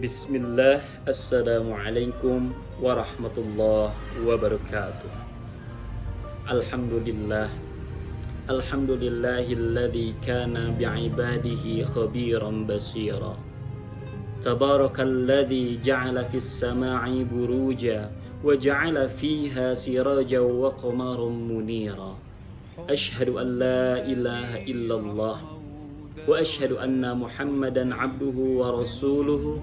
Bismillah, Assalamualaikum warahmatullahi wabarakatuh. Alhamdulillah, alhamdulillahilladzi kana bi'ibadihi khabiran basira. Tabarakalladzi ja'ala fis sama'i buruja wa ja'ala fiha sirajan wa qamaran munira. Ashhadu an la ilaha illallah wa ashhadu anna Muhammadan abduhu wa rasuluhu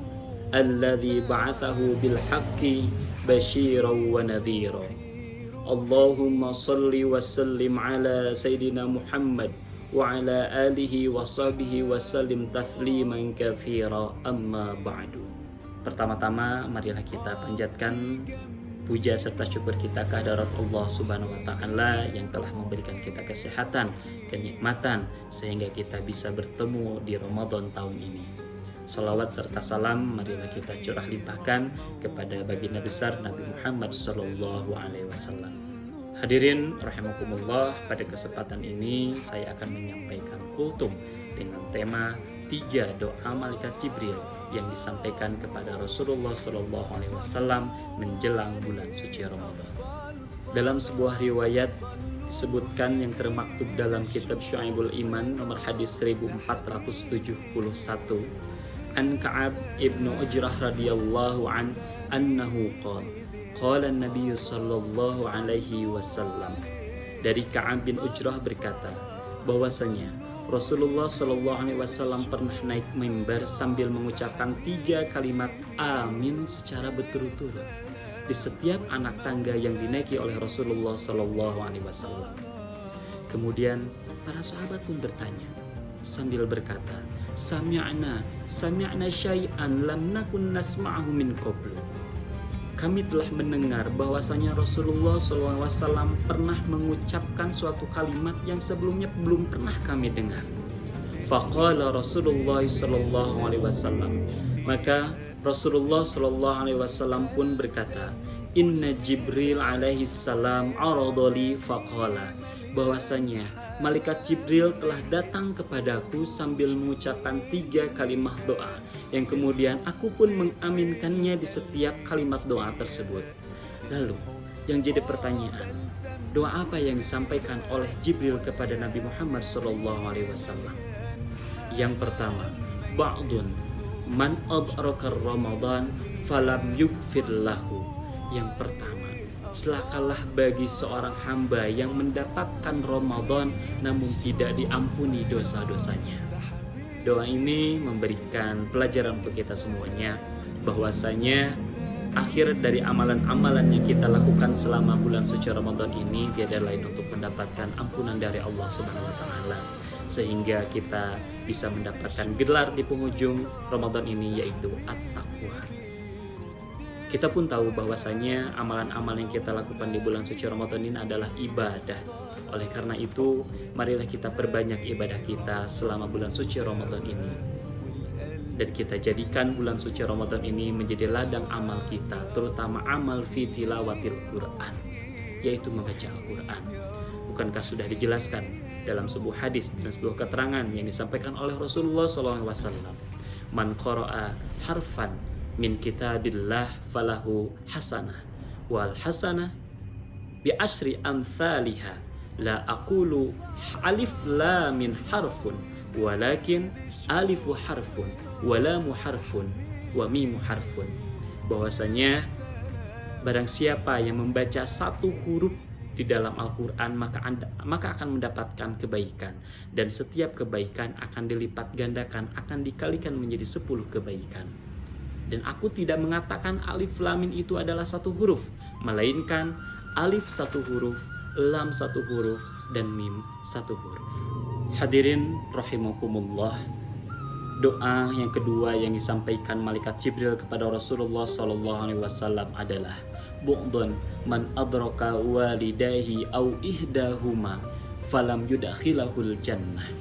alladzi ba'athahu bil haqqi basyiran wa nadhira. Allahumma salli wa sallim ala sayyidina Muhammad wa ala alihi wa sahbihi wa sallim tasliman katsira, amma ba'du. Pertama-tama marilah kita panjatkan puja serta syukur kita kehadirat Allah Subhanahu wa taala yang telah memberikan kita kesehatan, kenikmatan sehingga kita bisa bertemu di Ramadan tahun ini. Salawat serta salam marilah kita curah limpahkan kepada baginda besar Nabi Muhammad sallallahu alaihi wasallam. Hadirin rahimakumullah, pada kesempatan ini saya akan menyampaikan kultum dengan tema 3 doa malaikat Jibril yang disampaikan kepada Rasulullah sallallahu alaihi wasallam menjelang bulan suci Ramadan. Dalam sebuah riwayat disebutkan yang termaktub dalam kitab Syu'aibul Iman nomor hadis 1471, an Ka'ab ibnu Ujrah radhiyallahu an annahu qala an-nabiy sallallahu alaihi wasallam. Dari Ka'ab bin Ujrah berkata bahwasanya Rasulullah sallallahu alaihi wasallam pernah naik mimbar sambil mengucapkan 3 kalimat amin secara berturut-turut di setiap anak tangga yang dinaiki oleh Rasulullah sallallahu alaihi wasallam. Kemudian para sahabat pun bertanya sambil berkata, Sami'na syai'an lam nakun nasma'ahu min qablu. Kami telah mendengar bahwasanya Rasulullah SAW pernah mengucapkan suatu kalimat yang sebelumnya belum pernah kami dengar. Faqala Rasulullah SAW. Maka Rasulullah SAW pun berkata, Inna Jibril alaihi salam aradali faqala, bahwasanya malaikat Jibril telah datang kepadaku sambil mengucapkan 3 kalimat doa yang kemudian aku pun mengaminkannya di setiap kalimat doa tersebut. Lalu yang jadi pertanyaan, doa apa yang disampaikan oleh Jibril kepada Nabi Muhammad SAW? Yang pertama, ba'dun man adraka Ramadan falam yugfir lahu. Yang pertama, celakalah bagi seorang hamba yang mendapatkan Ramadan namun tidak diampuni dosa-dosanya. Doa ini memberikan pelajaran untuk kita semuanya bahwasanya akhir dari amalan-amalan yang kita lakukan selama bulan suci Ramadan ini tiada lain untuk mendapatkan ampunan dari Allah Subhanahu wa taala, sehingga kita bisa mendapatkan gelar di penghujung Ramadan ini yaitu at-taqwa. Kita pun tahu bahwasanya amalan-amalan yang kita lakukan di bulan suci Ramadan ini adalah ibadah. Oleh karena itu, marilah kita perbanyak ibadah kita selama bulan suci Ramadan ini. Dan kita jadikan bulan suci Ramadan ini menjadi ladang amal kita, terutama amal fi tilawatil Quran, yaitu membaca Al-Quran. Bukankah sudah dijelaskan dalam sebuah hadis dan sebuah keterangan yang disampaikan oleh Rasulullah SAW? Man qara'a harfan min kitabillah falahu hasanah wal hasanah bi asyri amthaliha la aqulu alif lam min harfun walakin alifu harfun wa lamu harfun wa mimu harfun. Bahwasanya barang siapa yang membaca 1 huruf di dalam Al-Quran maka akan mendapatkan kebaikan, dan setiap kebaikan akan dilipat gandakan, akan dikalikan menjadi 10 kebaikan. Dan aku tidak mengatakan alif lam mim itu adalah 1 huruf, melainkan alif 1 huruf, lam 1 huruf, dan mim 1 huruf. Hadirin rahimakumullah, doa yang kedua yang disampaikan malaikat Jibril kepada Rasulullah SAW adalah bu'dun man adraka walidahi au ihdahuma falam yudkhilahul jannah.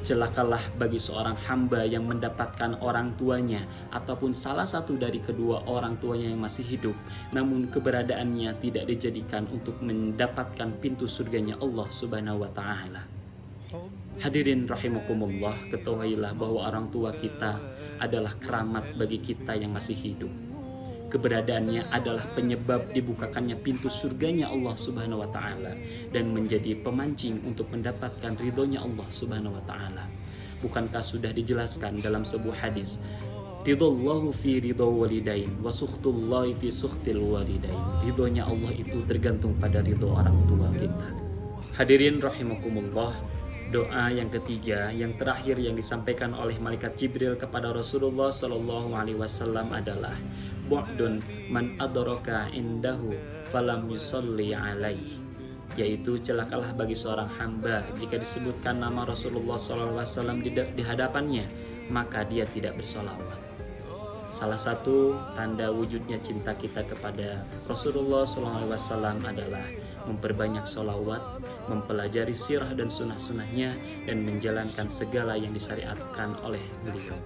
Celakalah bagi seorang hamba yang mendapatkan orang tuanya ataupun salah satu dari kedua orang tuanya yang masih hidup, namun keberadaannya tidak dijadikan untuk mendapatkan pintu surganya Allah Subhanahu wa Ta'ala. Hadirin rahimakumullah, ketahuilah bahwa orang tua kita adalah keramat bagi kita yang masih hidup. Keberadaannya adalah penyebab dibukakannya pintu surganya Allah Subhanahu wa Ta'ala dan menjadi pemancing untuk mendapatkan ridhonya Allah Subhanahu wa Ta'ala. Bukankah sudah dijelaskan dalam sebuah hadis, ridallahu fi ridho walidain wa sukhtullahi fi sukhtil walidain. Ridhonya Allah itu tergantung pada ridho orang tua kita. Hadirin rahimakumullah, doa yang ketiga, yang terakhir yang disampaikan oleh malaikat Jibril kepada Rasulullah Shallallahu Alaihi Wasallam adalah bu'dun man adraka indahu falam yusalli alaih, yaitu celakalah bagi seorang hamba jika disebutkan nama Rasulullah SAW di hadapannya maka dia tidak bersolawat. Salah satu tanda wujudnya cinta kita kepada Rasulullah SAW adalah memperbanyak solawat, mempelajari sirah dan sunnah-sunnahnya, dan menjalankan segala yang disyariatkan oleh beliau.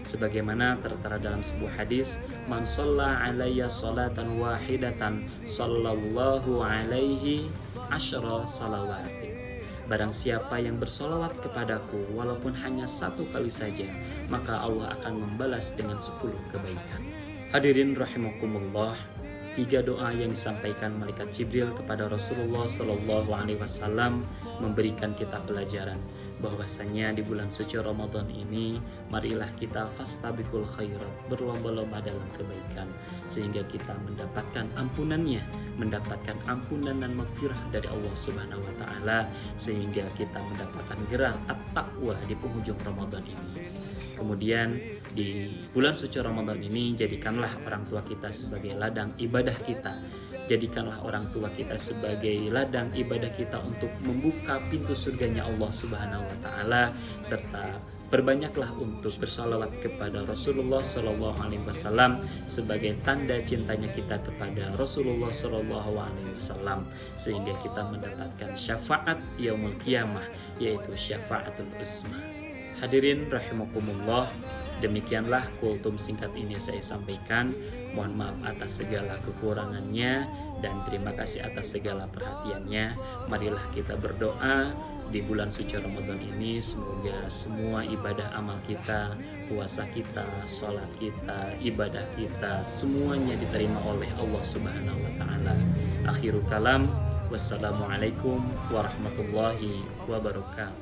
Sebagaimana tertera dalam sebuah hadis, man shalla alayya sholatan wahidatan sallallahu alaihi asyra salawati. Barang siapa yang bersolawat kepadaku walaupun hanya satu kali saja, maka Allah akan membalas dengan 10 kebaikan. Hadirin rahimakumullah, 3 doa yang disampaikan malaikat Jibril kepada Rasulullah Shallallahu Alaihi Wasallam memberikan kita pelajaran bahwasanya di bulan suci Ramadan ini marilah kita fastabiqul khairat, berlomba-lomba dalam kebaikan sehingga kita mendapatkan ampunannya, mendapatkan ampunan dan maghfirah dari Allah Subhanahu wa Ta'ala, sehingga kita mendapatkan gelar at-taqwa di penghujung Ramadan ini. Kemudian di bulan suci Ramadan ini jadikanlah orang tua kita sebagai ladang ibadah kita. Jadikanlah orang tua kita sebagai ladang ibadah kita untuk membuka pintu surganya Allah Subhanahu wa Ta'ala, serta perbanyaklah untuk bersalawat kepada Rasulullah Shallallahu Alaihi Wasallam sebagai tanda cintanya kita kepada Rasulullah Shallallahu Alaihi Wasallam, sehingga kita mendapatkan syafaat yaumul qiyamah, yaitu syafaatul uzma. Hadirin rahimakumullah, demikianlah kultum singkat ini saya sampaikan. Mohon maaf atas segala kekurangannya dan terima kasih atas segala perhatiannya. Marilah kita berdoa di bulan suci Ramadan ini, semoga semua ibadah amal kita, puasa kita, sholat kita, ibadah kita, semuanya diterima oleh Allah Subhanahu wa Ta'ala. Akhirul kalam, wassalamualaikum warahmatullahi wabarakatuh.